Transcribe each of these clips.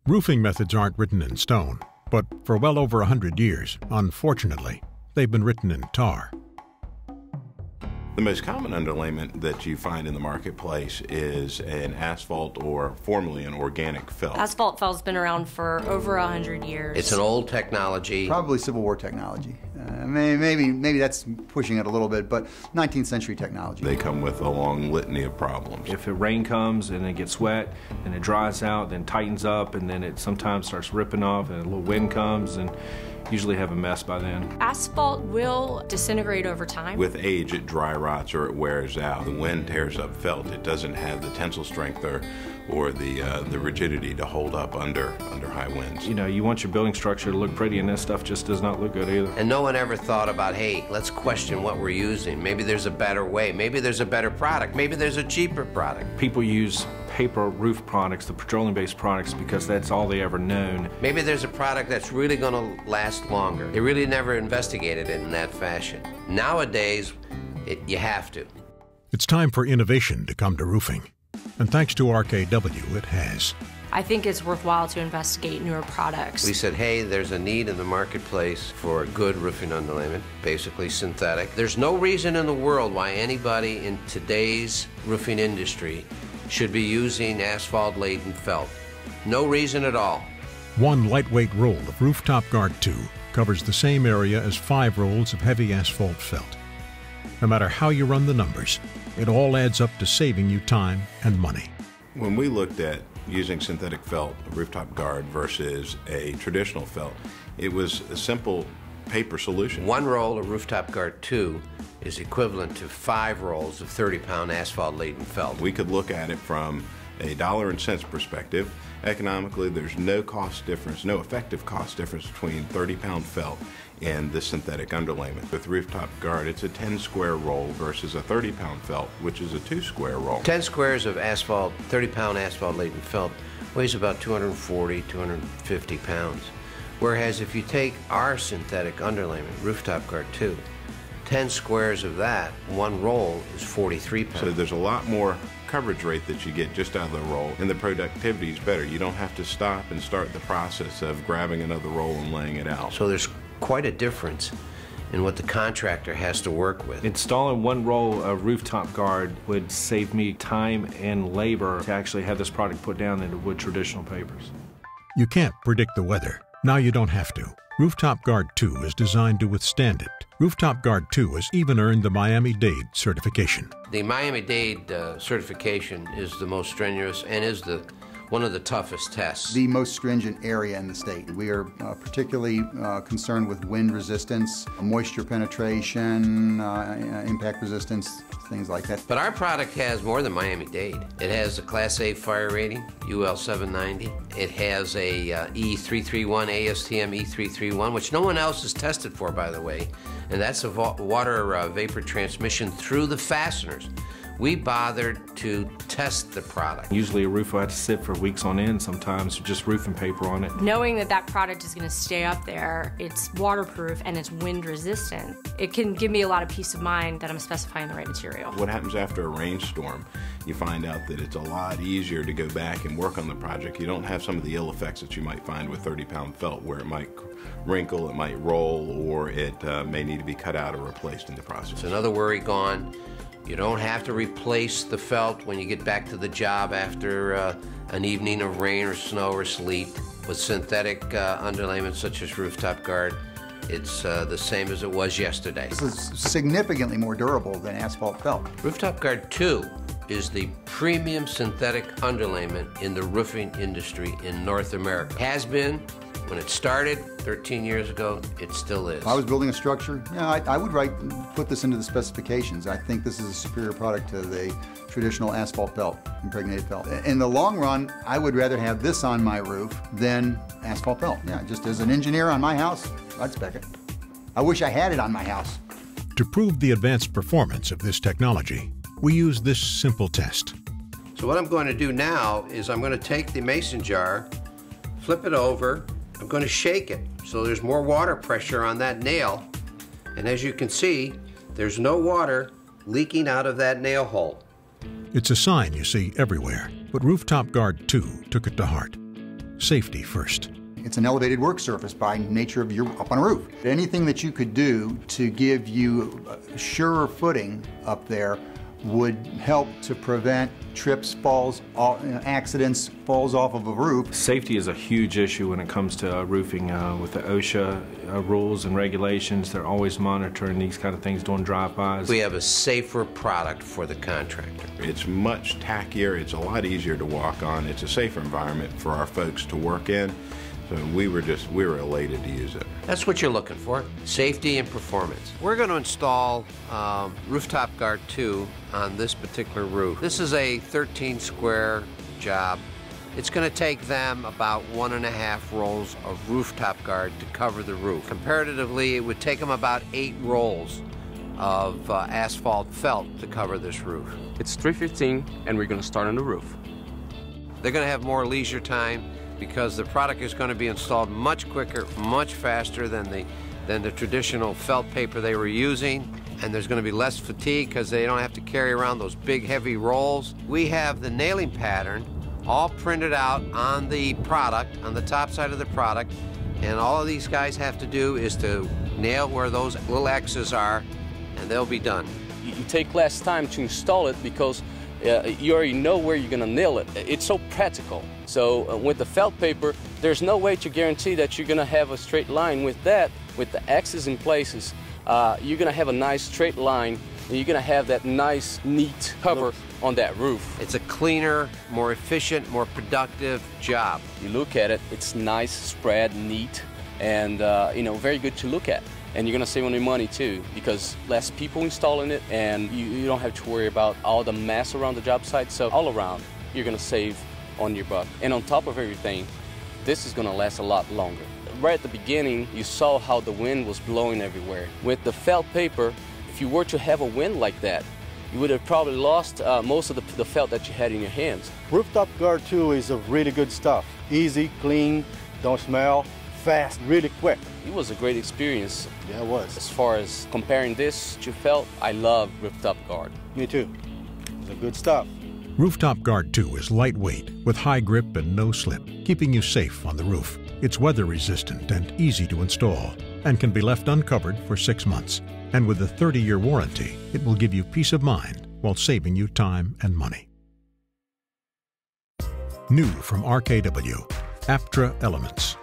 Roofing methods aren't written in stone, but for well over 100 years, unfortunately, they've been written in tar. The most common underlayment that you find in the marketplace is an asphalt or formerly an organic felt. Asphalt felt's been around for over 100 years. It's an old technology. Probably Civil War technology. Maybe that's pushing it a little bit, but 19th century technology. They come with a long litany of problems. If the rain comes and it gets wet and it dries out, then tightens up, and then it sometimes starts ripping off, and a little wind comes, and usually have a mess by then. Asphalt will disintegrate over time. With age, it dry rots or it wears out. The wind tears up felt. It doesn't have the tensile strength or the rigidity to hold up under high winds. You know, you want your building structure to look pretty, and this stuff just does not look good either. And no one ever thought about, hey, let's question what we're using. Maybe there's a better way. Maybe there's a better product. Maybe there's a cheaper product. People use paper roof products, the petroleum-based products, because that's all they ever known. Maybe there's a product that's really going to last longer. They really never investigated it in that fashion. Nowadays, you have to. It's time for innovation to come to roofing. And thanks to RKW, it has. I think it's worthwhile to investigate newer products. We said, hey, there's a need in the marketplace for good roofing underlayment, basically synthetic. There's no reason in the world why anybody in today's roofing industry should be using asphalt-laden felt. No reason at all. One lightweight roll of RoofTopGuard 2 covers the same area as 5 rolls of heavy asphalt felt. No matter how you run the numbers, it all adds up to saving you time and money. When we looked at using synthetic felt, RoofTopGuard, versus a traditional felt, it was a simple paper solution. One roll of RoofTopGuard 2 is equivalent to 5 rolls of 30-pound asphalt-laden felt. We could look at it from a dollar and cents perspective. Economically, there's no cost difference, no effective cost difference between 30-pound felt and the synthetic underlayment. With RoofTopGuard, it's a 10 square roll versus a 30-pound felt, which is a 2 square roll. 10 squares of asphalt, 30-pound asphalt-laden felt weighs about 240, 250 pounds. Whereas if you take our synthetic underlayment, RoofTopGuard 2, 10 squares of that, one roll is 43 pounds. So there's a lot more coverage rate that you get just out of the roll, and the productivity is better. You don't have to stop and start the process of grabbing another roll and laying it out. So there's quite a difference in what the contractor has to work with. Installing one roll of RoofTopGuard would save me time and labor to actually have this product put down than it would traditional papers. You can't predict the weather. Now you don't have to. RoofTopGuard 2 is designed to withstand it. RoofTopGuard 2 has even earned the Miami-Dade certification. The Miami-Dade certification is the most strenuous and is one of the toughest tests. The most stringent area in the state. We are particularly concerned with wind resistance, moisture penetration, impact resistance, things like that. But our product has more than Miami-Dade. It has a Class A fire rating, UL 790. It has a E331, ASTM E331, which no one else has tested for, by the way. And that's a water vapor transmission through the fasteners. We bothered to test the product. Usually a roof will have to sit for weeks on end, sometimes just roofing paper on it. Knowing that that product is going to stay up there, it's waterproof and it's wind resistant, it can give me a lot of peace of mind that I'm specifying the right material. What happens after a rainstorm? You find out that it's a lot easier to go back and work on the project. You don't have some of the ill effects that you might find with 30-pound felt, where it might wrinkle, it might roll, or it may need to be cut out or replaced in the process. It's another worry gone. You don't have to replace the felt when you get back to the job after an evening of rain or snow or sleet. With synthetic underlayment such as RoofTopGuard, it's the same as it was yesterday. This is significantly more durable than asphalt felt. RoofTopGuard 2 is the premium synthetic underlayment in the roofing industry in North America. Has been when it started 13 years ago, it still is. If I was building a structure, I would put this into the specifications. I think this is a superior product to the traditional asphalt felt, impregnated felt. In the long run, I would rather have this on my roof than asphalt felt. Yeah, just as an engineer on my house, I'd spec it. I wish I had it on my house. To prove the advanced performance of this technology, we use this simple test. So what I'm going to do now is I'm going to take the mason jar, flip it over, I'm going to shake it so there's more water pressure on that nail, and as you can see, there's no water leaking out of that nail hole. It's a sign you see everywhere, but RoofTopGuard 2 took it to heart. safety first. It's an elevated work surface by nature of you're up on a roof. Anything that you could do to give you surer footing up there would help to prevent trips, falls, accidents, falls off of a roof. Safety is a huge issue when it comes to roofing. With the OSHA rules and regulations, they're always monitoring these kind of things, doing drive-bys. We have a safer product for the contractor. It's much tackier, it's a lot easier to walk on, it's a safer environment for our folks to work in. So we were elated to use it. That's what you're looking for, safety and performance. We're going to install RoofTopGuard 2 on this particular roof. This is a 13 square job. It's going to take them about 1.5 rolls of RoofTopGuard to cover the roof. Comparatively, it would take them about 8 rolls of asphalt felt to cover this roof. It's 3:15 and we're going to start on the roof. They're going to have more leisure time because the product is going to be installed much quicker, much faster than the traditional felt paper they were using, and there's going to be less fatigue because they don't have to carry around those big heavy rolls. We have the nailing pattern all printed out on the product, on the top side of the product, and all of these guys have to do is to nail where those little X's are, and they'll be done. You take less time to install it because you already know where you're going to nail it. It's so practical. So with the felt paper, there's no way to guarantee that you're going to have a straight line. With that, with the X's in places, you're going to have a nice straight line, and you're going to have that nice, neat cover on that roof. It's a cleaner, more efficient, more productive job. You look at it, it's nice, spread, neat, and very good to look at. And you're going to save on your money too, because less people installing it, and you don't have to worry about all the mess around the job site. So all around, you're going to save on your buck. And on top of everything, this is going to last a lot longer. Right at the beginning, you saw how the wind was blowing everywhere. With the felt paper, if you were to have a wind like that, you would have probably lost most of the felt that you had in your hands. RoofTopGuard 2 is a really good stuff. Easy, clean, don't smell, fast, really quick. It was a great experience. Yeah, it was. As far as comparing this to felt, I love RoofTopGuard. Me too. It's a good stuff. RoofTopGuard 2 is lightweight with high grip and no slip, keeping you safe on the roof. It's weather resistant and easy to install and can be left uncovered for 6 months. And with a 30-year warranty, it will give you peace of mind while saving you time and money. New from RKW, Aptra Elements.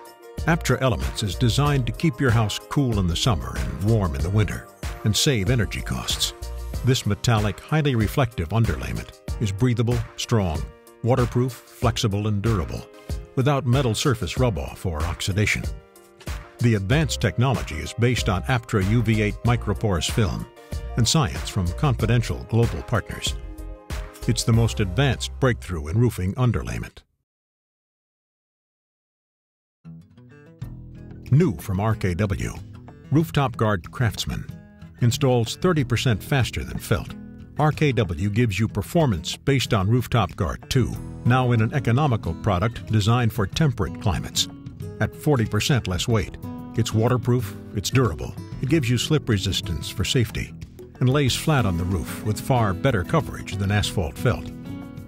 Aptra Elements is designed to keep your house cool in the summer and warm in the winter and save energy costs. This metallic, highly reflective underlayment is breathable, strong, waterproof, flexible, and durable, without metal surface rub-off or oxidation. The advanced technology is based on Aptra UV8 microporous film and science from confidential global partners. It's the most advanced breakthrough in roofing underlayment. New from RKW, RoofTopGuard Craftsman installs 30% faster than felt. RKW gives you performance based on RoofTopGuard 2, now in an economical product designed for temperate climates. At 40% less weight, it's waterproof, it's durable, it gives you slip resistance for safety, and lays flat on the roof with far better coverage than asphalt felt.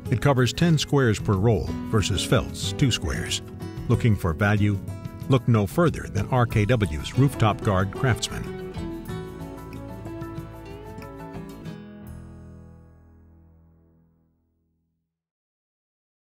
It covers 10 squares per roll versus felt's 2 squares. Looking for value? Look no further than RKW's RoofTopGuard Craftsman.